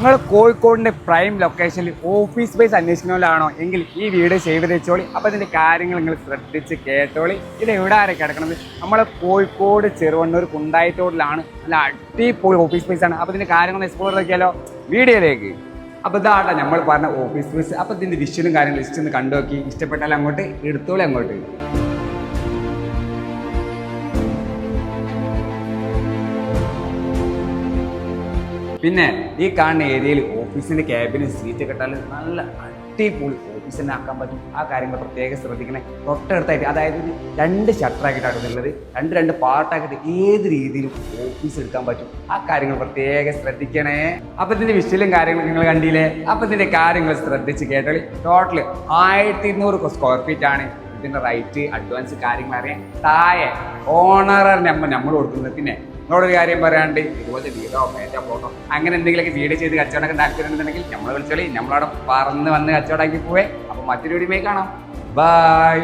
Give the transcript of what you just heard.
നിങ്ങൾ കോഴിക്കോടിൻ്റെ പ്രൈം ലൊക്കേഷനിൽ ഓഫീസ് സ്പേസ് അന്വേഷിക്കുന്നവരാണോ എങ്കിൽ ഈ വീഡിയോ സേവ് ചെയ്ത് വെച്ചോളി. അപ്പോൾ ഇതിൻ്റെ കാര്യങ്ങൾ നിങ്ങൾ ശ്രദ്ധിച്ച് കേട്ടോളി. ഇത് എവിടെ ആരെ കിടക്കുന്നത്? നമ്മളെ കോഴിക്കോട് ചെറുവണ്ണൂർ കുണ്ടായിത്തോടിലാണ്. നല്ല അടിപൊളി ഓഫീസ് സ്പേസ് ആണ്. അപ്പോൾ ഇതിൻ്റെ കാര്യങ്ങൾ എക്സ്പ്ലോർ ചെയ്താലോ വീഡിയോയിലേക്ക്. അപ്പോൾ ഇതാട്ടാ നമ്മൾ പറഞ്ഞ ഓഫീസ് സ്പേസ്. അപ്പോൾ ഇതിൻ്റെ വിഷ്വലും കാര്യങ്ങളും ലിസ്റ്റ് ഒന്ന് കണ്ടു നോക്കി. ഇഷ്ടപ്പെട്ടാൽ അങ്ങോട്ട് എടുത്തോളി അങ്ങോട്ട്. പിന്നെ ഈ കാണുന്ന ഏരിയയിൽ ഓഫീസിൻ്റെ ക്യാബിന് സീറ്റ് കിട്ടാൽ നല്ല അടിപൊളി ഓഫീസ് തന്നെ ആക്കാൻ പറ്റും. ആ കാര്യങ്ങൾ പ്രത്യേകം ശ്രദ്ധിക്കണേ. തൊട്ടടുത്തായിട്ട് അതായത് 2 ഷട്ടറാക്കിയിട്ടാണ് ഉള്ളത്. രണ്ട് പാർട്ടാക്കിയിട്ട് ഏത് രീതിയിലും ഓഫീസ് എടുക്കാൻ പറ്റും. ആ കാര്യങ്ങൾ പ്രത്യേകം ശ്രദ്ധിക്കണേ. അപ്പം ഇതിൻ്റെ വിഷ്വലും കാര്യങ്ങളും നിങ്ങൾ കണ്ടില്ലേ? അപ്പം ഇതിൻ്റെ കാര്യങ്ങൾ ശ്രദ്ധിച്ച് കേട്ടാൽ ടോട്ടൽ 1200 സ്ക്വയർ ഫീറ്റ് ആണ്. ഇതിൻ്റെ റൈറ്റ് അഡ്വാൻസ് കാര്യങ്ങൾ അറിയാൻ താഴെ ഓണർ നമ്മൾ കൊടുക്കുന്നത്. പിന്നെ നിങ്ങളോടൊരു കാര്യം പറയാണ്ട് ഇതുപോലത്തെ വീടോ മേറ്റോ പ്ലോട്ടോ അങ്ങനെ എന്തെങ്കിലുമൊക്കെ വീട് ചെയ്ത് കച്ചവടം താല്പര്യം ഉണ്ടെന്നുണ്ടെങ്കിൽ നമ്മൾ വിളിച്ചോളി. നമ്മളവിടെ പറന്ന് വന്ന് കച്ചവടമാക്കി പോവേ. അപ്പോൾ മറ്റൊരു വീഡിയോ കാണാം. ബൈ.